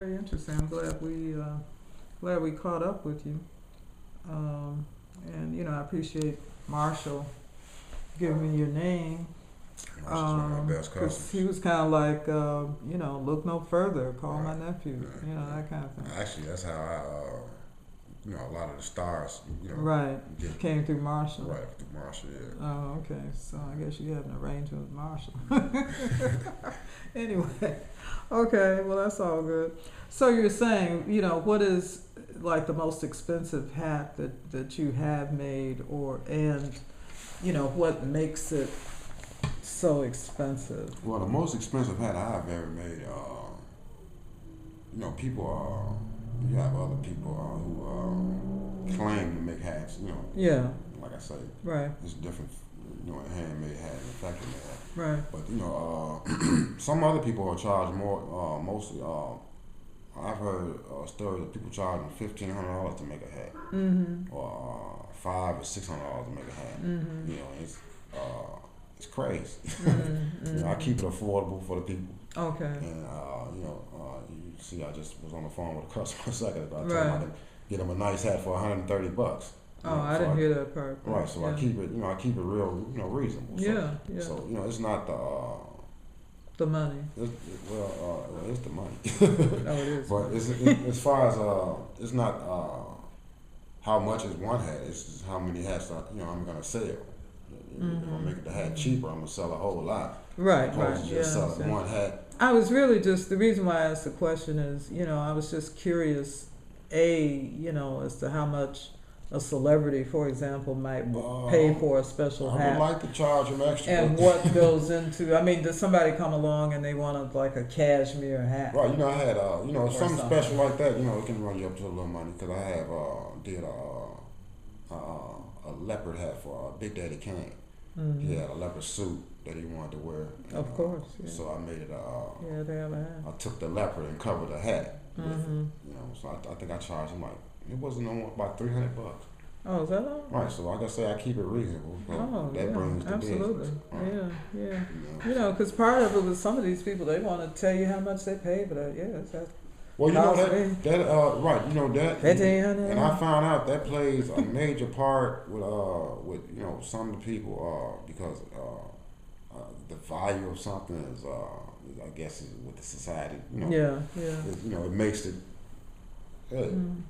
Very interesting. I'm glad we caught up with you. Um, and I appreciate Marshall giving me your name. Marshall's one of my best Because he customers. was kind of like, look no further, call my Right, nephew, right, that kind of thing. right. Actually, that's how a lot of the stars, Right. get Came through Marshall. right through Marshall. Yeah. Oh, okay. So I guess you have an arrangement with Marshall. Anyway, okay. Well, that's all good. So you're saying, what is like the most expensive hat that you have made, what makes it so expensive? Well, the most expensive hat I've ever made, people, you have other people who claim to make hats. Yeah. Like I say, Right. it's different. A handmade hat and a factory made hat. Right. But some other people are charged more. Mostly, I've heard stories of people charging $1,500 to make a hat, Mm-hmm. or $500 or $600 to make a hat. Mm-hmm. It's crazy. Mm-hmm. I keep it affordable for the people. Okay. And you see, I just was on the phone with a customer a second ago. I told him I Right. could get him a nice hat for $130. Oh, I didn't hear that part. Right, so Yeah. I keep it real, reasonable. So, Yeah. Yeah. So it's not the. The money. It's the money. Oh, it is. But as far as it's not how much is one hat. It's just how many hats I'm gonna sell. If I make the hat cheaper, I'm gonna sell a whole lot. Right. Opposed Right. to Yeah. just I selling understand. one hat. I was really just the reason why I asked the question is, I was just curious, as to how much a celebrity, for example, might pay for a special I would hat, like to charge them extra. and what goes into. I mean, does somebody come along and they want like a cashmere hat? Right, I had something something. special like that. It can run you up to a little money because I have did a leopard hat for Big Daddy Kane. Hmm. He had a leopard suit that he wanted to wear. Of course. Yeah. So I made it. Yeah, they have a hat. I took the leopard and covered the hat with Mm-hmm. it. So I think I charged him it wasn't on about $300. Oh, is that all? Right. So like I say, I keep it reasonable. So Oh, that yeah, brings the absolutely. business. Right. Yeah. You know. Because part of it was some of these people, they want to tell you how much they pay for that. Yeah, it's that. Well, Cost me that right. That. $1,500. And I found out that plays a major part with some of the people because the value of something is I guess is with the society. Yeah. It makes it. Mm.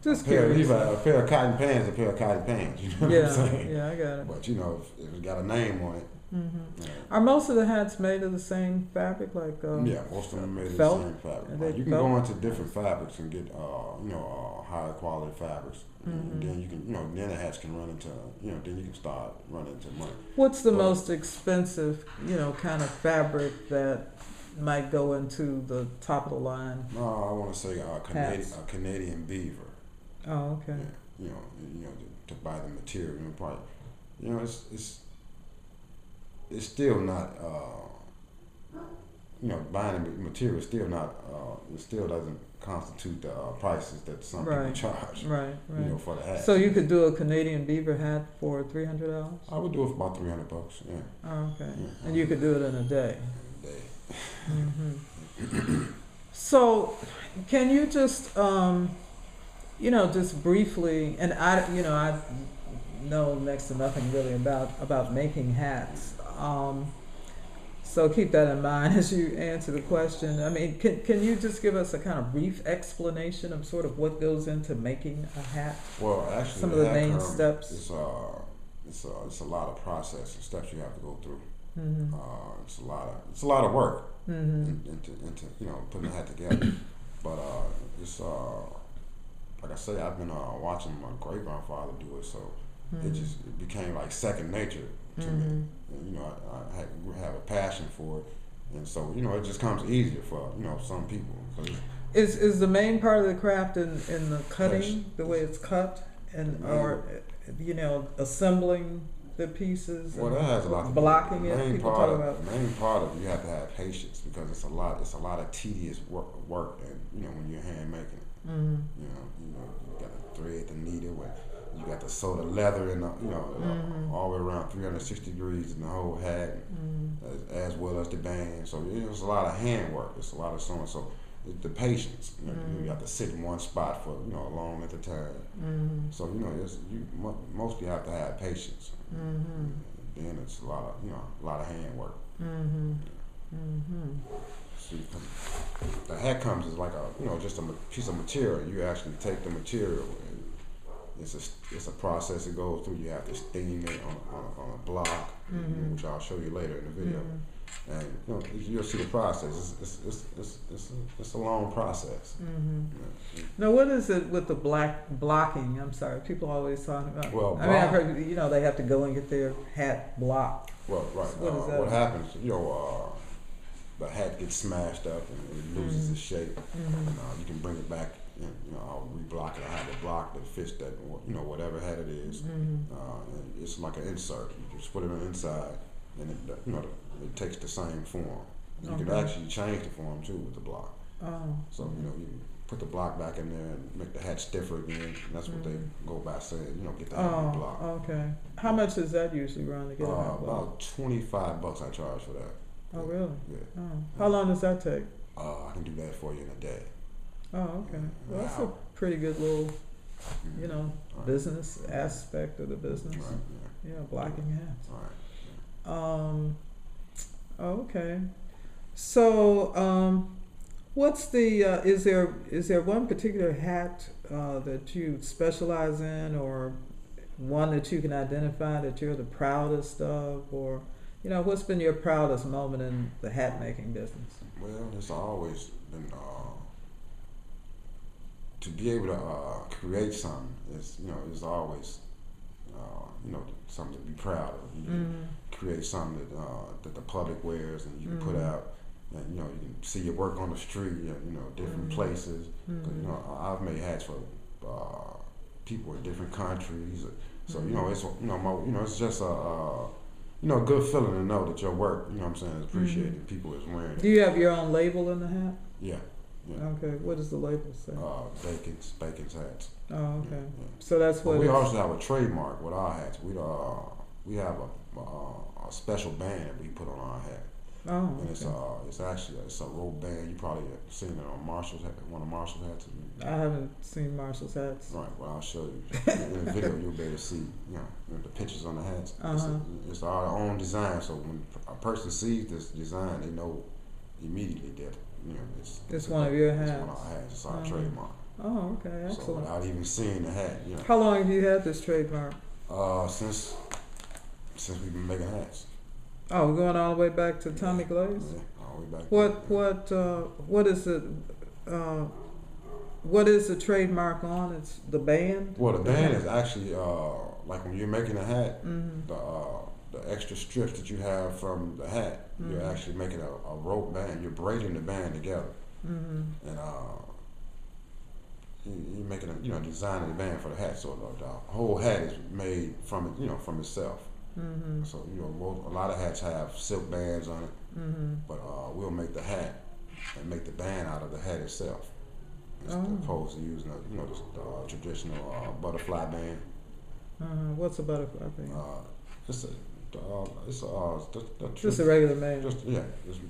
Just A pair, curious. a pair of cotton pants, a pair of cotton pants. You know what I'm saying? Yeah, I got it. But if it got a name on it, Hmm. yeah, Are most of the hats made of the same fabric, like yeah, most of them made of the felt? same fabric. Are Right? they You can felt? go into different fabrics and get higher quality fabrics, and Mhm. then you can then the hats can run into then you can start running into money. What's the But- most expensive, kind of fabric that might go into the top of the line? No, I want to say Hats. A Canadian beaver. Oh, Yeah, okay. to buy the material, probably, it's still not, buying the material is still not, it still doesn't constitute the prices that some people Right. charge, Right. for the hat. So you could do a Canadian beaver hat for $300. I would do it for about $300, yeah. Oh, okay. Yeah. And you could do it in a day. Day. Hmm. So, can you just, just briefly, and I know next to nothing really about making hats. So keep that in mind as you answer the question. I mean, can you just give us a kind of brief explanation of sort of what goes into making a hat? Well, actually, Some of the hat main comes- steps. It's a lot of process and steps you have to go through. Mm-hmm. It's a lot of work Mm-hmm. into putting the hat together. But it's like I say, I've been watching my great grandfather do it, so it became like second nature to me. Mm-hmm. And, have a passion for it, and so it just comes easier for some people. 'Cause Is the main part of the craft in the cutting, Yes. the way it's cut, and Mhm. or assembling the pieces, well, and that has a lot to do. blocking The it. main People part talk of about. the main part of it, you have to have patience because it's a lot of tedious work, and when you're hand making it. Mm-hmm. You got to thread the needle, and you got to sew the leather in Mhm. all the way around 360 degrees in the whole hat, Mm-hmm. as well as the band. So it's a lot of hand work. It's a lot of sewing. So it's the patience. You have to sit in one spot for a long length of time. So mostly have to have patience. Then it's a lot of hand work. See, the hat comes as like just a piece of material. You actually take the material, and it's a process it goes through. You have to steam it on a block, which I'll show you later in the video. And you'll see the process. It's a long process. Now, what is it with the blocking? I'm sorry, people always talk about. Well, I've heard they have to go and get their hat blocked. Well, right. What happens? The hat gets smashed up and it loses its shape. And you can bring it back. I'll reblock it. I have a block that fits that. Whatever hat it is. And it's like an insert. You just put it on the inside, and it takes the same form. You can actually change the form too with the block. So you put the block back in there and make the hat stiffer again. And that's what they go by saying. Get the hat block. Okay. How much does that usually run to get a hat block? About $25 I charge for that. Oh, really? Yeah. Oh. How long does that take? I can do that for you in a day. Oh, okay. Well, that's a pretty good little, business aspect of the business. Right. Yeah, blocking hats. Right. Okay. So, what's the is there one particular hat that you specialize in, or one that you can identify that you're the proudest of, or what's been your proudest moment in the hat making business? Well, it's always been to be able to create something. It's always something to be proud of. You can create something that the public wears and you can put out, and you can see your work on the street, different places. 'Cause, I've made hats for people in different countries. So it's just a good feeling to know that your work, is appreciated. People is wearing it. Do you have your own label in the hat? Yeah. Okay. What does the label say? Bacon's hats. Oh, okay. Yeah. So that's what. But we also have a trademark with our hats. We have a special band that we put on our hat. Oh, okay. And it's a rope band. You probably have seen it on Marshall's hat, one of Marshall's hats. I haven't seen Marshall's hats. Right. Well, I'll show you in the video. You'll be able to see the pictures on the hats. It's our own design. So when a person sees this design, they know immediately that it's one of your hats. It's one of our hats. It's our trademark. Oh, okay, excellent. So without even seeing the hat, How long have you had this trademark? Since we've been making hats. Oh, we're going all the way back to Tommy Glaze? Yeah, all the way back. What is it? What is the trademark on? It's the band. Well, the band is actually like when you're making a hat, the extra strips that you have from the hat, you're actually making a rope band. You're braiding the band together, and you're making designing the band for the hat. So the whole hat is made from it, from itself. So a lot of hats have silk bands on it, but we'll make the hat and make the band out of the hat itself, as opposed to using the traditional butterfly band. What's a butterfly band? Just a regular band.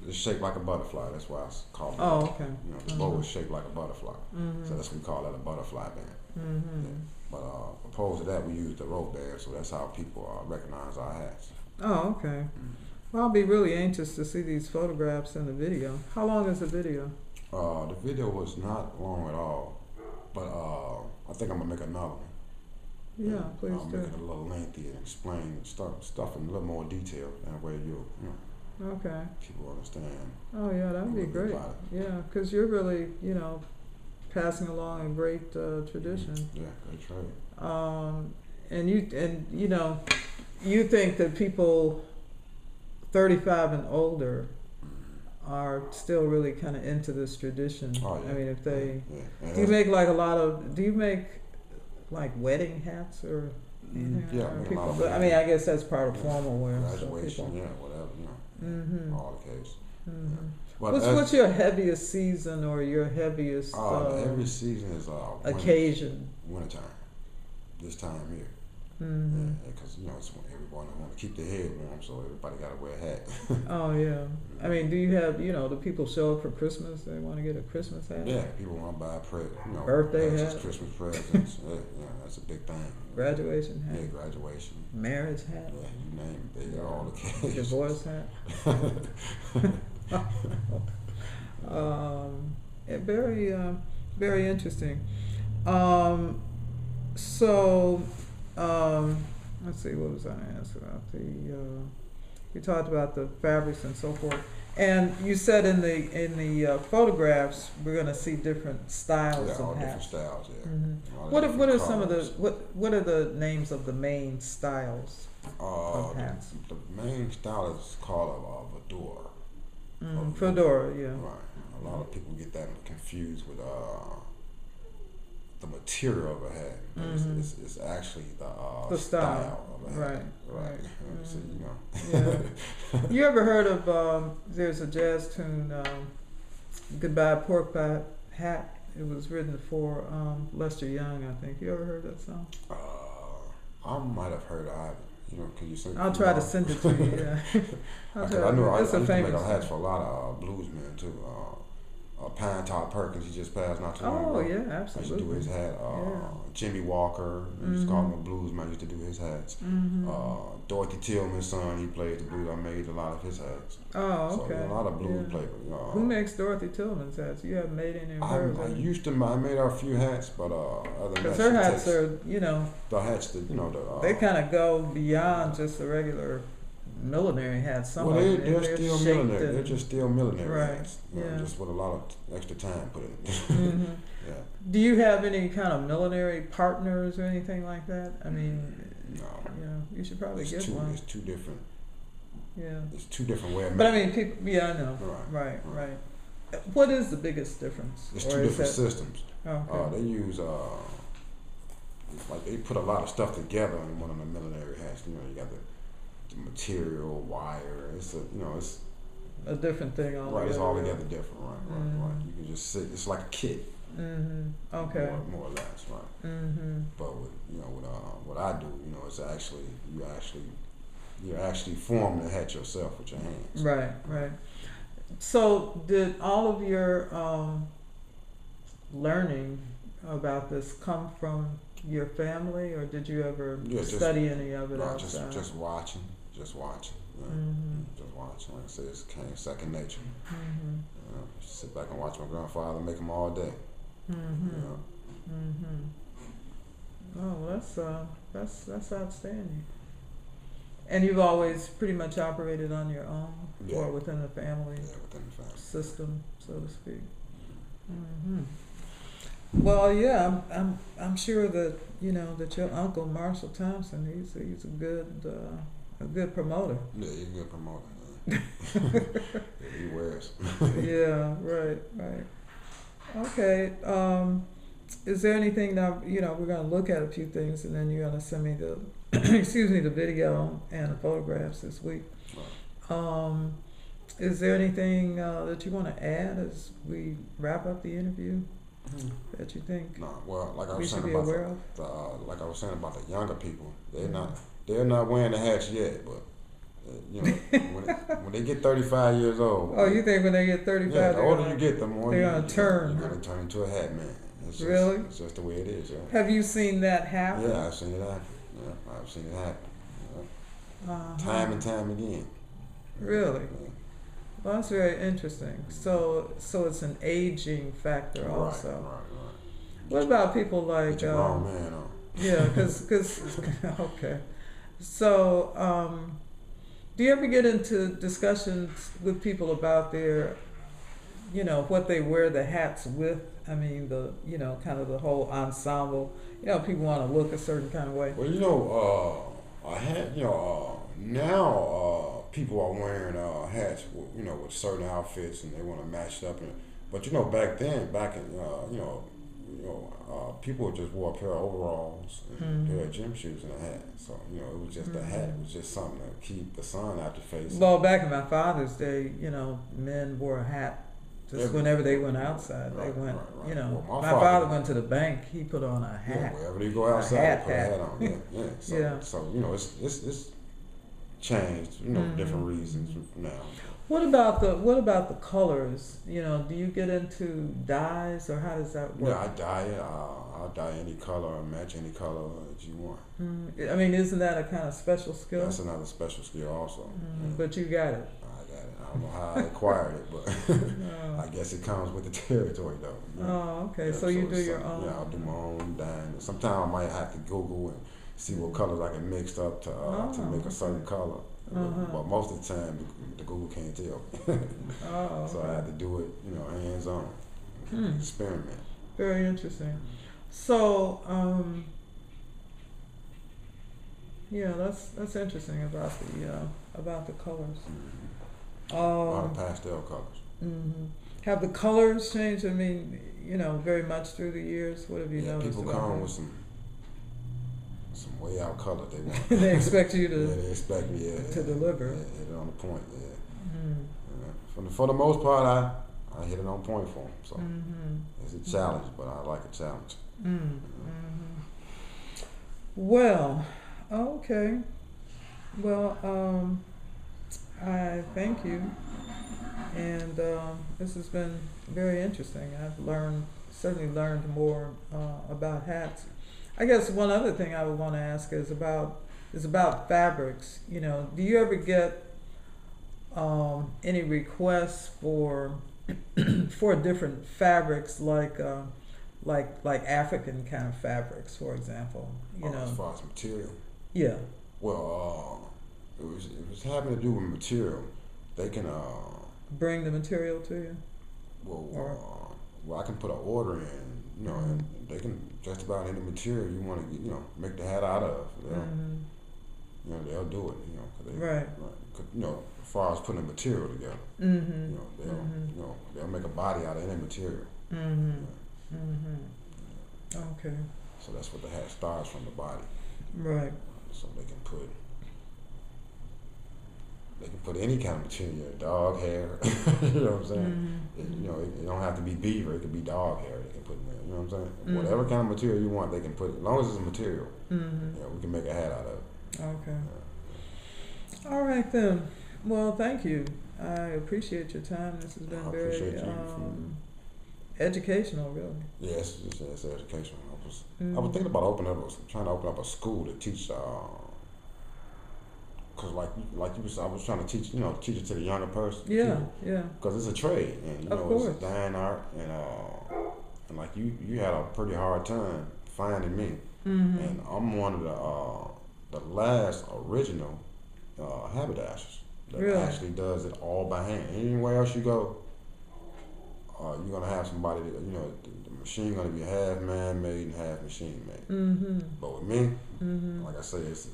It's shaped like a butterfly. That's why it's called. Okay. The bow is shaped like a butterfly, so that's what we call that, a butterfly band. Yeah. But opposed to that, we use the rope band, so that's how people recognize our hats. Oh, okay. Well, I'll be really anxious to see these photographs in the video. How long is the video? The video was not long at all, but I think I'm gonna make another one. Yeah, please I'll do. make it a little lengthy and explain stuff in a little more detail, and where Okay. people understand. Oh yeah, that'd be great. Yeah, because you're really, passing along a great tradition. Yeah, great trade. And you think that people 35 and older are still really kind of into this tradition. Oh, yeah. I mean, if they Yeah. do you make like wedding hats or anything? Yeah, Or I make a people, lot of but, I mean, I guess that's part of formal wear. Graduation, so people, whatever, all the case. But What's your heaviest season or your heaviest every season is occasion? wintertime. This time here. Mm-hmm. Because it's everyone want to keep their head warm, so everybody got to wear a hat. Oh yeah. I mean, do you have do people show up for Christmas? They want to get a Christmas hat. Yeah, people want to buy birthday hats, hat, Christmas presents. Yeah, that's a big thing. Graduation hat. Yeah, graduation. Marriage hat. Yeah, you name it. They got all the occasions. Divorce hat. Very, very interesting. So, let's see, what was I asking about? We talked about the fabrics and so forth. And you said in the photographs we're going to see different styles all of hats. different styles. Yeah. Mm-hmm. What are some of the what are the names of the main styles of hats? The main style is called a fedora. Fedora, yeah. Right. A lot of people get that confused with the material of a hat. It's actually the style of a hat. Right. So Yeah. You ever heard of there's a jazz tune, Goodbye Pork Pie Hat? It was written for Lester Young, I think. You ever heard that song? I might have heard of it. Can you sing it? I'll try to send it to you. Yeah. I know I used to make famous hats for a lot of bluesmen too. Pine Top Perkins, he just passed not too long ago. Oh yeah, absolutely. I used to do his hat. Jimmy Walker, we used to call him a bluesman. I used to do his hats. Dorothy Tillman's son, he played the blues. I made a lot of his hats. Oh, okay. So a lot of blues players. Who makes Dorothy Tillman's hats? You haven't made any of hers. I used to. I made her a few hats, but other than that, her hats are, the hats that they kind of go beyond just the regular millinery hats. Well, they're still millinery. They're just still millinery right. hats. Yeah. Just with a lot of extra time put in. Yeah. Do you have any kind of millinery partners or anything like that? I mean, no. You should probably get one. It's two different. Yeah. It's two different ways. But I mean, people. Yeah, I know. Right. What is the biggest difference? It's two different systems. Okay. They use they put a lot of stuff together in one of the millinery hats. You got the material, wire. It's a different thing altogether. Right, it's all together different. Right. You can just sit. It's like a kit. Okay. More or less, right. But with what I do, it's actually you actually form the hat yourself with your hands. Right. So did all of your learning about this come from your family, or did you ever study any of it outside? Just watching. Just watching. Like I said, it came second nature. Sit back and watch my grandfather make them all day. Oh, that's outstanding. And you've always pretty much operated on your own, or within the family, within the family system, so to speak. Well, yeah, I'm sure that that your uncle Marshall Thompson, he's a good promoter. Yeah, he's a good promoter. Yeah, he wears. Yeah, right. Okay. Is there anything now? We're going to look at a few things, and then you're going to send me the the video and the photographs this week. Right. Is there anything that you want to add as we wrap up the interview that you think? No. Well, like I we was should saying be about aware the younger people, they're not wearing the hats yet, but. When they get 35 years old. Oh, you think when they get 35? Yeah, the older you get, the more they're gonna turn. You're gonna turn into a hat man. Really? It's just the way it is. Yeah. Have you seen that happen? Yeah, I've seen it happen. Yeah, I've seen it happen. Yeah. Time and time again. Really? Yeah. Well, that's very interesting. So it's an aging factor also. Right. What about people like? Get your grown man on. Yeah, because okay. So. Do you ever get into discussions with people about their, what they wear the hats with? I mean, kind of the whole ensemble. People want to look a certain kind of way. Well, a hat, now people are wearing hats, with certain outfits, and they want to match it up. But back in, people just wore a pair of overalls and a pair of gym shoes and a hat. So, it was just a hat. It was just something to keep the sun out your face. Well, back in my father's day, men wore a hat Just whenever they went outside, they went. Right. You know, Well, my father went to the bank. He put on a hat. Yeah, wherever they go outside, they put a hat on. Yeah. So you know, it's changed. You know, different reasons now. What about the colors? You know, do you get into dyes, or how does that work? Yeah, I dye it. I'll dye any color or match any color that you want. I mean, isn't that a kind of special skill? That's another special skill also. But you got it. I got it. I don't know how I acquired it, but I guess it comes with the territory, though. You know? Oh, okay. So you do your own. Yeah, I'll do my own dyeing. Sometimes I might have to Google and see what colors I can mix up to make a certain color. But most of the time, the Google can't tell. So I had to do it, you know, hands on, experiment. Very interesting. So, yeah, that's interesting about the colors. A lot of pastel colors. Have the colors changed? I mean, you know, very much through the years. What have you noticed? People about come that? with some way out color they want. They expect you to. Yeah, they expect me to deliver. Yeah, hit it on the point. Yeah. For the most part, I hit it on point for them. So it's a challenge, but I like a challenge. Well, okay. Well, I thank you, and this has been very interesting. I've certainly learned more about hats. I guess one other thing I would want to ask is about fabrics. You know, do you ever get any requests for for different fabrics, like African kind of fabrics, for example? You know, as far as material. Yeah. Well, it was having to do with material. They can bring the material to you. Well, I can put an order in, you know, and they can just about any material you want to, you know, make the hat out of. You know, they'll do it. You know, 'cause right. You know, as far as putting the material together, you know, they'll make a body out of any material. Okay. So that's what the hat starts from, the body. Right. So they can put any kind of material, dog hair. You know what I'm saying? You know, it don't have to be beaver. It could be dog hair. They can put in there. You know what I'm saying? Whatever kind of material you want, they can put it. As long as it's a material, you know, we can make a hat out of it. Okay. All right then. Well, thank you. I appreciate your time. This has been very educational, really. Yes, it's educational. I was thinking about trying to open up a school to teach. Cause like you was, I was trying to teach it to the younger person. Yeah, too. yeah. Cause it's a trade, and you know, it's dying art, and like you had a pretty hard time finding me, and I'm one of the last original haberdashers that actually does it all by hand. Anywhere else you go, you're gonna have somebody that, you know, the machine gonna be half man-made and half machine-made. But with me, like I say, it's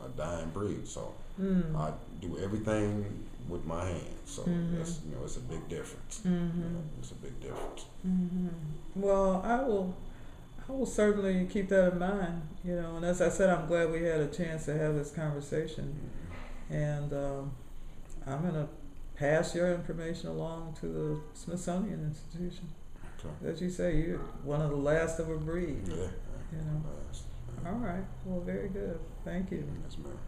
a dying breed, so I do everything with my hands. So that's, you know, it's a big difference. You know, it's a big difference. Well, I will certainly keep that in mind. You know, and as I said, I'm glad we had a chance to have this conversation, and I'm gonna pass your information along to the Smithsonian Institution. Okay. As you say, you're one of the last of a breed. Yeah. You know. All right. Well, very good. Thank you. Yes, ma'am.